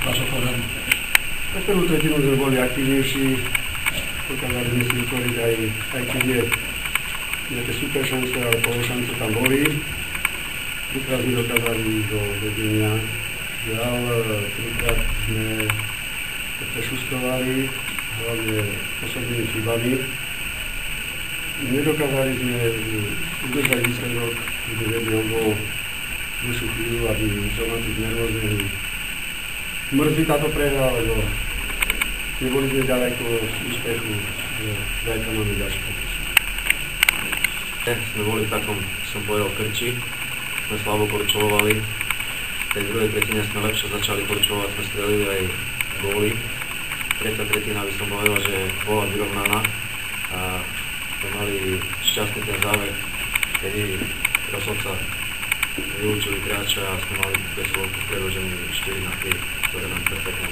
vášho pohľadu? Na prvú tretinu sme boli aktívnejší, dokázali sme si vytvoriť aj keď je nejaké super šance, ale pološance tam boli. Trikrát sme dokázali ísť do vedenia. Žiaľ, trikrát sme prešustrovali, hlavne osobnými chybami. Nedokázali sme udržať výsledok, kde vedel bol dlhšiu chvíľu, aby domáci znervoznili. Mrzí táto prehra, lebo neboli sme ďaleko z úspechu, že zajtra máme ďalší pokus. Sme boli v takom, som povedal, krči, sme slabo korčulovali. V tej druhej tretine sme lepšie začali korčulovať, sme strelili aj góly. Tretia tretina by som povedal, že bola vyrovnaná a sme mali šťastný ten záver, kedy rozhodca vylúčili hráča a sme mali bez predĺžení 4-3, ktoré nám perfektne